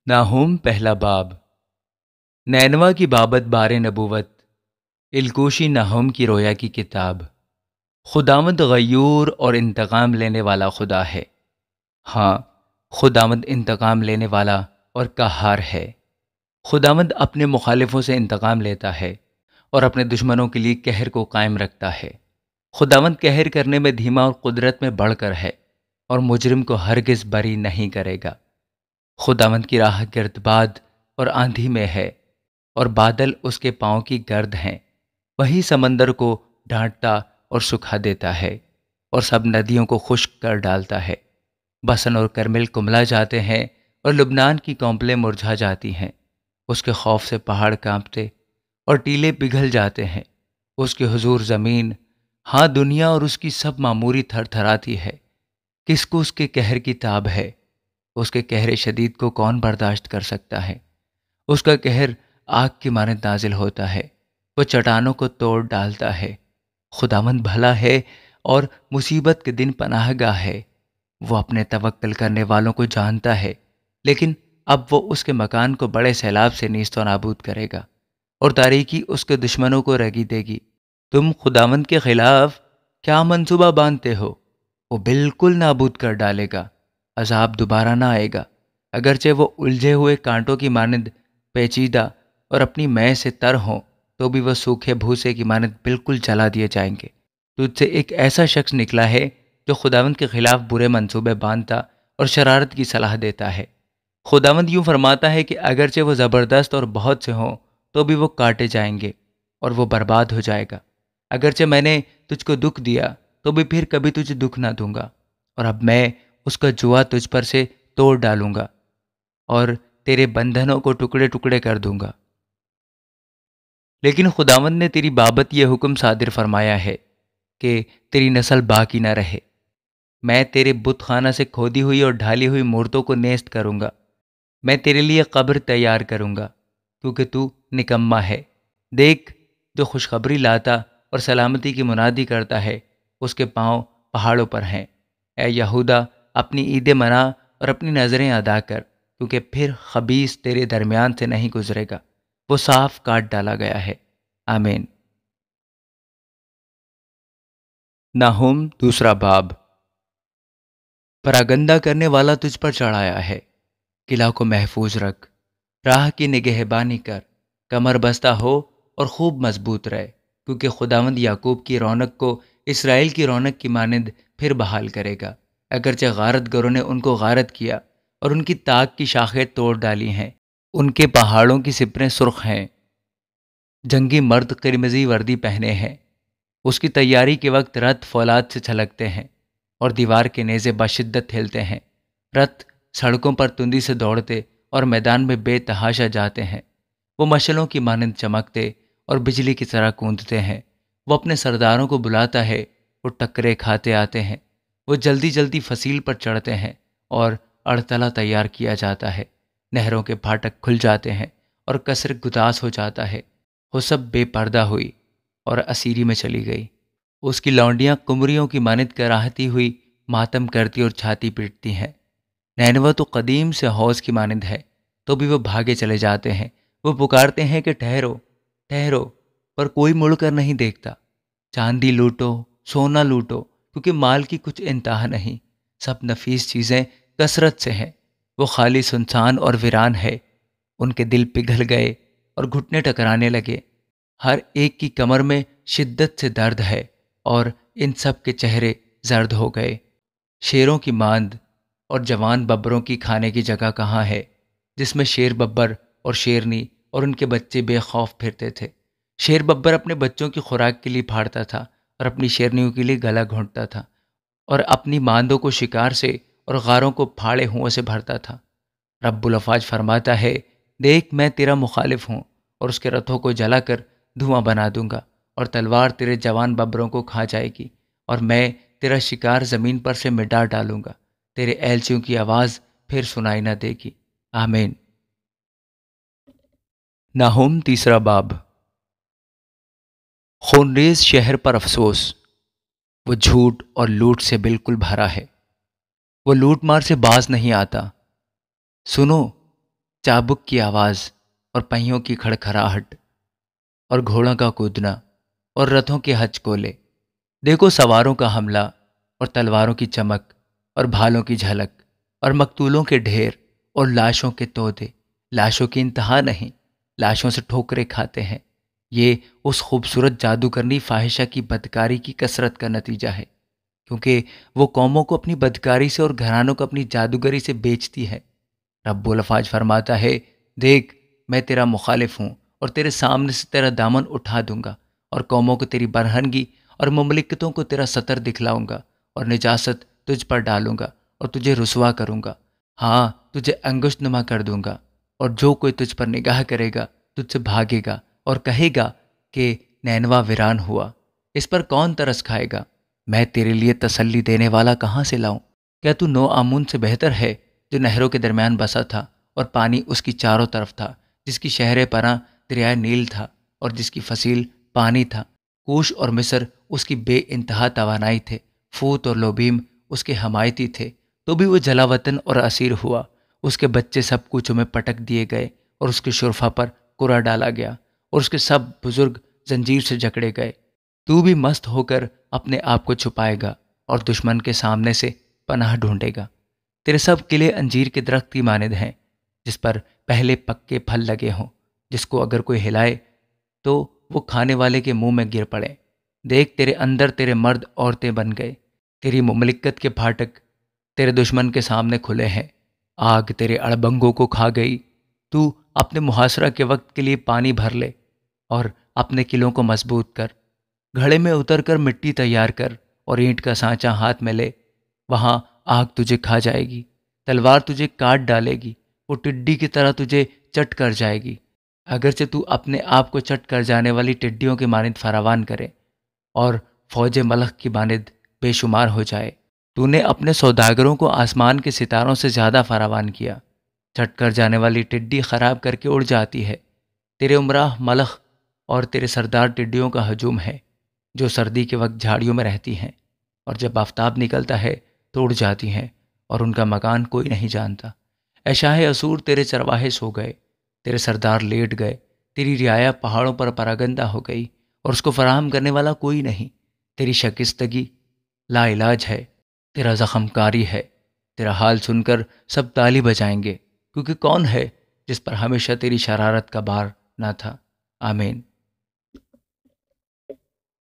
नाहूम पहला बाब। नैनवा की बाबत बार नबूवत। इल्कोशी नाहूम की रोया की किताब। खुदावंद गयूर और इंतकाम लेने वाला खुदा है। हाँ, खुदावंद इंतकाम लेने वाला और कहार है। खुदावंद अपने मुखालिफों से इंतकाम लेता है और अपने दुश्मनों के लिए कहर को कायम रखता है। खुदावंद कहर करने में धीमा और कुदरत में बढ़कर है और मुजरिम को हरगिज बरी नहीं करेगा। खुदावंद की राह गिरदबाद और आंधी में है और बादल उसके पाँव की गर्द हैं। वही समंदर को डांटता और सुखा देता है और सब नदियों को खुश्क कर डालता है। बसन और करमिल कुमला जाते हैं और लुबनान की कौंपलें मुरझा जाती हैं। उसके खौफ से पहाड़ कांपते और टीले पिघल जाते हैं। उसके हुजूर ज़मीन, हाँ दुनिया और उसकी सब मामूरी थरथराती है। किसको उसके कहर की ताब है? उसके कहर शदीद को कौन बर्दाश्त कर सकता है? उसका कहर आग की मानद नाजिल होता है। वो चट्टानों को तोड़ डालता है। खुदावंद भला है और मुसीबत के दिन पनाहगाह है। वो अपने तवक्कल करने वालों को जानता है, लेकिन अब वो उसके मकान को बड़े सैलाब से नीस्तो नाबूद करेगा और तारीकी उसके दुश्मनों को रगी देगी। तुम खुदावंद के खिलाफ क्या मंसूबा बांधते हो? वो बिल्कुल नाबूद कर डालेगा। अजाब दोबारा ना आएगा। अगरचे वो उलझे हुए कांटों की मानद पेचीदा और अपनी मै से तर हों, तो भी वह सूखे भूसे की मानद बिल्कुल जला दिए जाएंगे। तुझसे एक ऐसा शख्स निकला है जो खुदावंद के खिलाफ बुरे मंसूबे बांधता और शरारत की सलाह देता है। खुदावंद यूं फरमाता है कि अगरचे वो ज़बरदस्त और बहुत से हों, तो भी वो काटे जाएंगे और वो बर्बाद हो जाएगा। अगरचे मैंने तुझको दुख दिया, तो भी फिर कभी तुझे दुख ना दूंगा, और अब मैं उसका जुआ तुझ पर से तोड़ डालूंगा और तेरे बंधनों को टुकड़े टुकड़े कर दूंगा। लेकिन खुदावंद ने तेरी बाबत यह हुक्म सादिर फरमाया है कि तेरी नस्ल बाकी न रहे। मैं तेरे बुत खाना से खोदी हुई और ढाली हुई मूर्तों को नेस्त करूंगा। मैं तेरे लिए कब्र तैयार करूंगा, क्योंकि तू निकम्मा है। देख, जो खुशखबरी लाता और सलामती की मुनादी करता है, उसके पांव पहाड़ों पर हैं। ए यहूदा, अपनी ईदें मना और अपनी नज़रें अदा कर, क्योंकि फिर खबीस तेरे दरमियान से नहीं गुजरेगा। वो साफ काट डाला गया है। आमीन। नाहुम दूसरा बाब। परागंदा करने वाला तुझ पर चढ़ाया है। किला को महफूज रख, राह की निगहबानी कर, कमर बस्ता हो और खूब मजबूत रहे, क्योंकि खुदावंद याकूब की रौनक को इसराइल की रौनक की मानंद फिर बहाल करेगा। अगरचे गारत गरों ने उनको गारत किया और उनकी ताक की शाखें तोड़ डाली हैं। उनके पहाड़ों की सिपरें सुर्ख हैं। जंगी मर्द किरमजी वर्दी पहने हैं। उसकी तैयारी के वक्त रथ फौलाद से छलकते हैं और दीवार के नेज़े बशिद्दत हिलते हैं। रथ सड़कों पर तुंदी से दौड़ते और मैदान में बेतहाशा जाते हैं। वो मशलों की मानंद चमकते और बिजली की तरह कूदते हैं। वो अपने सरदारों को बुलाता है। वो टक्करे खाते आते हैं। वो जल्दी जल्दी फसील पर चढ़ते हैं और अड़तला तैयार किया जाता है। नहरों के फाटक खुल जाते हैं और कसर गुदास हो जाता है। वो सब बेपर्दा हुई और असीरी में चली गई। उसकी लौंडियां कुमरियों की मानद कराहती हुई मातम करती और छाती पीटती हैं। नैनवा तो कदीम से हौज की मानद है, तो भी वो भागे चले जाते हैं। वो पुकारते हैं कि ठहरो ठहरो, पर कोई मुड़कर नहीं देखता। चांदी लूटो, सोना लूटो, क्योंकि माल की कुछ इंतहा नहीं। सब नफीस चीज़ें कसरत से हैं। वो खाली सुनसान और वीरान है। उनके दिल पिघल गए और घुटने टकराने लगे। हर एक की कमर में शिद्दत से दर्द है और इन सब के चेहरे जर्द हो गए। शेरों की मांद और जवान बब्बरों की खाने की जगह कहाँ है, जिसमें शेर बब्बर और शेरनी और उनके बच्चे बेखौफ फिरते थे। शेर बब्बर अपने बच्चों की खुराक के लिए फाड़ता था और अपनी शेरनियों के लिए गला घोंटता था और अपनी मांदों को शिकार से और गारों को फाड़े हुओं से भरता था। रब्बुल अफाज फरमाता है, देख, मैं तेरा मुखालिफ हूँ और उसके रथों को जलाकर धुआं बना दूंगा और तलवार तेरे जवान बब्बरों को खा जाएगी और मैं तेरा शिकार ज़मीन पर से मिटा डालूंगा। तेरे एलचियों की आवाज़ फिर सुनाई न देगी। आमीन। नाहुम तीसरा बाब। खूनरेज शहर पर अफसोस। वो झूठ और लूट से बिल्कुल भरा है। वो लूट मार से बाज नहीं आता। सुनो, چابک کی آواز اور پہیوں کی کھڑکھڑاہٹ اور گھوڑوں کا کودنا اور رتھوں کے ہچکولے۔ دیکھو سواروں کا حملہ اور تلواروں کی چمک اور بھالوں کی جھلک اور مقتولوں کے ڈھیر اور لاشوں کے تودے۔ لاشوں کی انتہا نہیں، لاشوں سے ٹھوکریں کھاتے ہیں۔ یہ اس خوبصورت جادوگرنی فاحشہ کی بدکاری کی کثرت کا نتیجہ ہے، کیونکہ وہ قوموں کو اپنی بدکاری سے اور گھرانوں کو اپنی جادوگری سے بیچتی ہے۔ رب الافواج فرماتا ہے، دیکھ میں تیرا مخالف ہوں اور تیرے سامنے سے تیرا دامن اٹھا دوں گا، اور قوموں کو تیری برہنگی اور مملکتوں کو تیرا ستر دکھلاؤں گا، اور نجاست تجھ پر ڈالوں گا اور تجھے رسوا کروں گا۔ ہاں، تجھے انگشت نما کر دوں گا، اور جو کوئی تجھ پر نگاہ کرے گا تجھ سے بھاگے گا اور کہے گا کہ نینوا ویران ہوا، اس پر کون ترس کھائے گا؟ میں تیرے لیے تسلی دینے والا کہاں سے لاؤں؟ کیا تو نو آمون سے بہتر ہے، جو نہروں کے درمیان بسا تھا اور پانی اس کی چاروں طرف تھا، جس کی شہر پناہ دریائے نیل تھا اور جس کی فصیل پانی تھا؟ کوش اور مصر اس کی بے انتہا توانائی تھے، فوت اور لوبیم اس کے حمایتی تھے، تو بھی وہ جلا وطن اور اسیر ہوا۔ اس کے بچے سب کوچوں میں پٹک دیے گئے اور اس کے شرفا پر کرا ڈالا گیا، اور اس کے سب بزرگ زنجیر سے جکڑے گئے۔ تو بھی مست ہو کر اپنے آپ کو چھپائے گا اور دشمن کے سامنے سے پناہ ڈھونڈے گا۔ تیرے سب قلعے انجیر کے درخت کی مانند ہیں، جس پر پہلے پکے پھل لگے ہوں، جس کو اگر کوئی ہلائے تو وہ کھانے والے کے منہ میں گر پڑے۔ دیکھ تیرے اندر تیرے مرد عورتیں بن گئے، تیری مملکت کے پھاٹک تیرے دشمن کے سامنے کھلے ہیں۔ آگ تیرے اڑبنگوں کو کھا گئی۔ تو اپنے محاصرہ کے وقت کے لیے پانی بھر لے اور اپنے قلعوں کو مضبوط کر۔ گھڑے میں اتر کر مٹی تیار کر اور اینٹ کا سانچہ ہاتھ میں لے۔ وہاں آگ تجھے کھا جائے گی، تلوار تجھے کاٹ ڈالے گی، وہ ٹڈی کی طرح تجھے چٹ کر جائے گی۔ اگرچہ تو اپنے آپ کو چٹ کر جانے والی ٹڈیوں کے مانند فراوان کرے اور فوج ملخ کی مانند بے شمار ہو جائے، تو نے اپنے سوداگروں کو آسمان کے ستاروں سے زیادہ فراوان کیا۔ چٹ کر جانے والی ٹڈی خراب کر کے اڑ جاتی ہے۔ تیرے عمراہ ملخ اور تیرے سردار ٹڈیوں کا ہجوم ہے، جو سردی کے وقت جھاڑیوں میں رہتی ہیں، اور جب آفتاب نکلتا ہے تو اڑ جاتی ہیں، اور ان کا مکان کوئی نہیں جانتا۔ اے شاہ اسور، تیرے چرواہے سو گئے، تیرے سردار لیٹ گئے، تیری رعایا پہاڑوں پر پراگندہ ہو گئی، اور اس کو فراہم کرنے والا کوئی نہیں۔ تیری شکستگی لا علاج ہے، تیرا زخم کاری ہے۔ تیرا حال سن کر سب تالی بجائیں گے، کیونکہ کون ہے جس پر ہمیشہ تیری شرارت کا بار نہ تھا؟ آمین۔